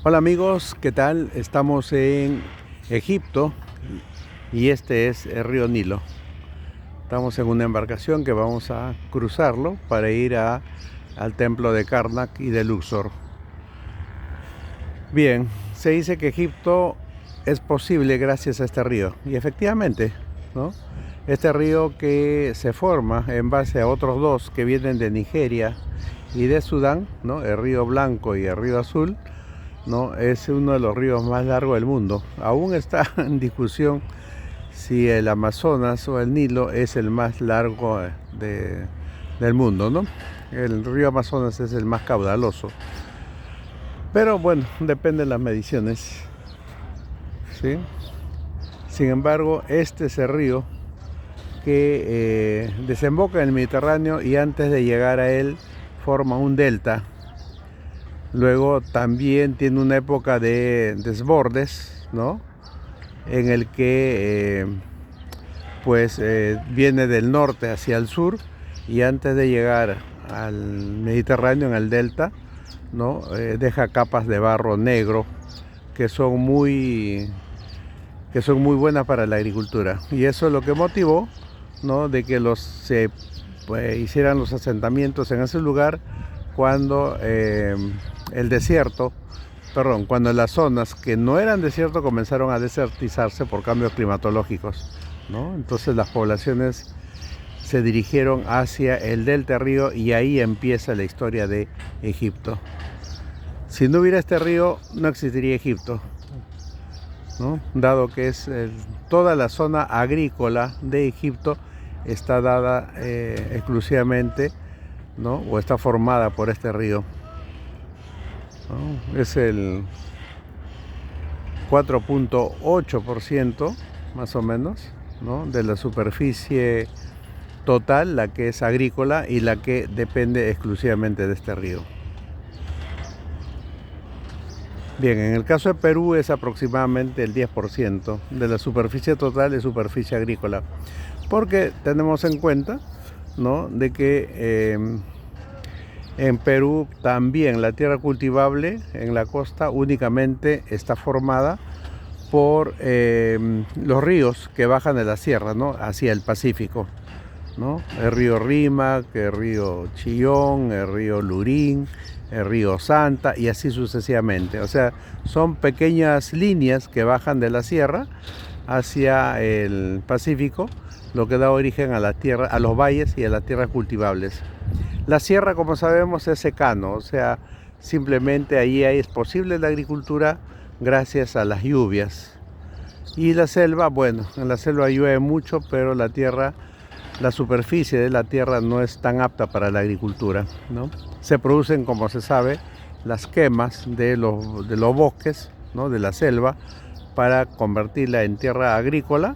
Hola amigos, ¿qué tal? Estamos en Egipto y este es el río Nilo. Estamos en una embarcación que vamos a cruzarlo para ir al templo de Karnak y de Luxor. Bien, se dice que Egipto es posible gracias a este río y efectivamente, ¿no? Este río que se forma en base a otros dos que vienen de Nigeria y de Sudán, ¿no? El río Blanco y el río Azul, ¿no? Es uno de los ríos más largos del mundo. Aún está en discusión si el Amazonas o el Nilo es el más largo del mundo, ¿no? El río Amazonas es el más caudaloso. Pero bueno, depende de las mediciones, ¿sí? Sin embargo, este es el río que desemboca en el Mediterráneo y antes de llegar a él forma un delta. Luego también tiene una época de desbordes, ¿no? En el que viene del norte hacia el sur y antes de llegar al Mediterráneo en el delta, ¿no? Deja capas de barro negro que son muy buenas para la agricultura, y eso es lo que motivó, ¿no? De que hicieran los asentamientos en ese lugar cuando cuando las zonas que no eran desierto comenzaron a desertizarse por cambios climatológicos, ¿no? Entonces las poblaciones se dirigieron hacia el delta río y ahí empieza la historia de Egipto. Si no hubiera este río, no existiría Egipto, ¿no? Dado que toda la zona agrícola de Egipto está dada exclusivamente, ¿no? O está formada por este río, ¿no? Es el 4.8% más o menos, ¿no? De la superficie total, la que es agrícola y la que depende exclusivamente de este río. Bien, en el caso de Perú es aproximadamente el 10% de la superficie total de superficie agrícola, porque tenemos en cuenta, ¿no? De que en Perú también la tierra cultivable en la costa únicamente está formada por los ríos que bajan de la sierra, ¿no? Hacia el Pacífico, ¿no? El río Rímac, el río Chillón, el río Lurín, el río Santa y así sucesivamente. O sea, son pequeñas líneas que bajan de la sierra hacia el Pacífico, lo que da origen a la tierra, a los valles y a las tierras cultivables. La sierra, como sabemos, es secano, o sea, simplemente ahí es posible la agricultura gracias a las lluvias. Y la selva, bueno, en la selva llueve mucho, pero la superficie de la tierra no es tan apta para la agricultura, ¿no? Se producen, como se sabe, las quemas de los bosques, ¿no? De la selva, para convertirla en tierra agrícola,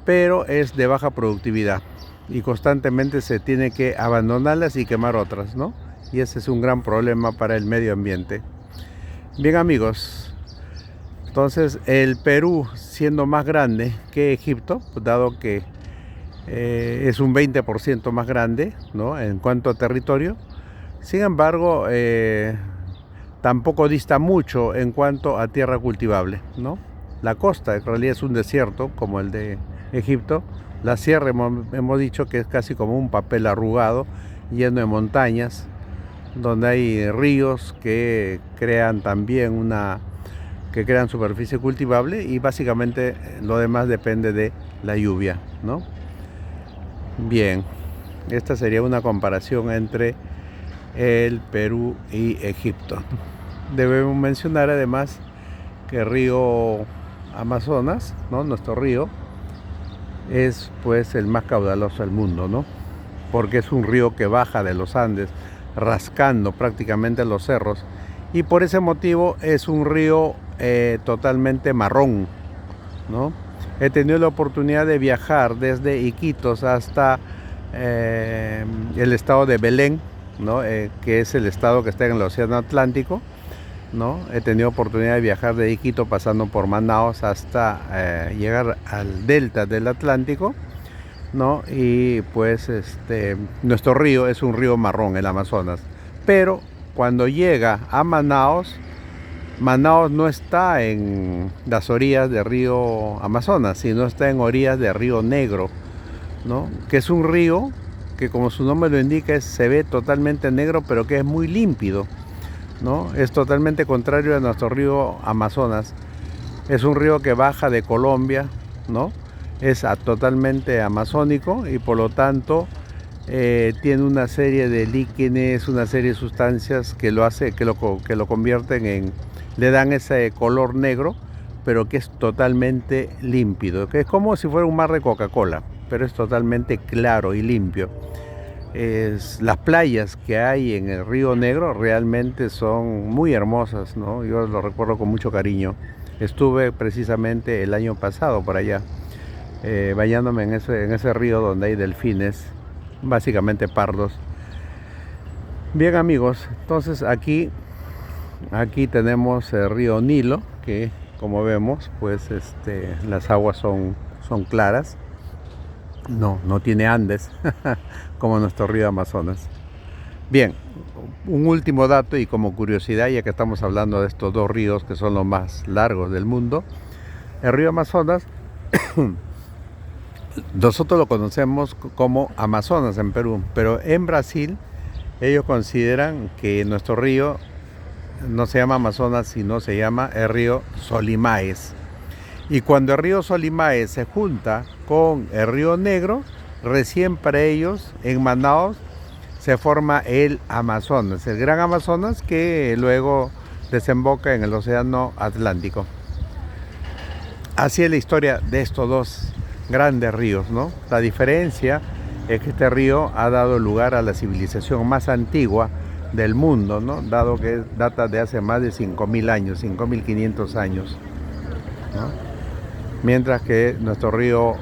pero es de baja productividad y constantemente se tiene que abandonarlas y quemar otras, ¿no? Y ese es un gran problema para el medio ambiente. Bien amigos, entonces el Perú, siendo más grande que Egipto, dado que es un 20% más grande, ¿no? En cuanto a territorio, sin embargo tampoco dista mucho en cuanto a tierra cultivable, ¿no? La costa en realidad es un desierto como el de Egipto. La sierra hemos dicho que es casi como un papel arrugado, lleno de montañas, donde hay ríos que crean también superficie cultivable, y básicamente lo demás depende de la lluvia, ¿no? Bien, esta sería una comparación entre el Perú y Egipto. Debemos mencionar además que el río Amazonas, ¿no? Nuestro río, es pues el más caudaloso del mundo, ¿no? Porque es un río que baja de los Andes, rascando prácticamente los cerros, y por ese motivo es un río totalmente marrón, ¿no? He tenido la oportunidad de viajar desde Iquitos hasta el estado de Belén, ¿no? Que es el estado que está en el Océano Atlántico, ¿no? He tenido oportunidad de viajar de Iquitos pasando por Manaos hasta llegar al delta del Atlántico, ¿no? Y pues nuestro río es un río marrón, el Amazonas, pero cuando llega a Manaos Manaos no está en las orillas del río Amazonas, sino está en orillas del río Negro, ¿no? Que es un río que, como su nombre lo indica, se ve totalmente negro, pero que es muy límpido, ¿no? Es totalmente contrario a nuestro río Amazonas. Es un río que baja de Colombia, ¿no? Es totalmente amazónico y por lo tanto tiene una serie de líquenes, una serie de sustancias que lo convierten le dan ese color negro, pero que es totalmente límpido, que es como si fuera un mar de Coca-Cola, pero es totalmente claro y limpio. Las playas que hay en el Río Negro realmente son muy hermosas, ¿no? Yo lo recuerdo con mucho cariño. Estuve precisamente el año pasado por allá, bañándome en ese río donde hay delfines, básicamente pardos. Bien amigos, entonces aquí tenemos el río Nilo, que como vemos, pues las aguas son claras. No tiene Andes, como nuestro río Amazonas. Bien, un último dato y como curiosidad, ya que estamos hablando de estos dos ríos que son los más largos del mundo, el río Amazonas, nosotros lo conocemos como Amazonas en Perú, pero en Brasil ellos consideran que nuestro río no se llama Amazonas, sino se llama el río Solimões. Y cuando el río Solimões se junta con el río Negro, recién para ellos, en Manaos, se forma el Amazonas, el gran Amazonas que luego desemboca en el Océano Atlántico. Así es la historia de estos dos grandes ríos, ¿no? La diferencia es que este río ha dado lugar a la civilización más antigua del mundo, ¿no? Dado que data de hace más de 5.000 años, 5.500 años, ¿no? Mientras que nuestro río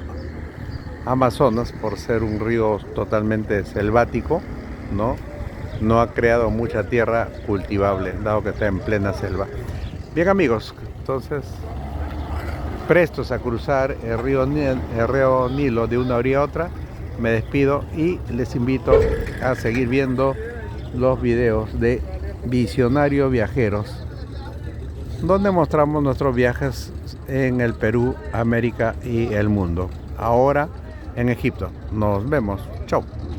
Amazonas, por ser un río totalmente selvático, no ha creado mucha tierra cultivable, dado que está en plena selva. Bien amigos, entonces prestos a cruzar el río Nilo de una orilla a otra, me despido y les invito a seguir viendo los videos de Visionario Viajeros, donde mostramos nuestros viajes en el Perú, América y el mundo. Ahora en Egipto. Nos vemos. Chau.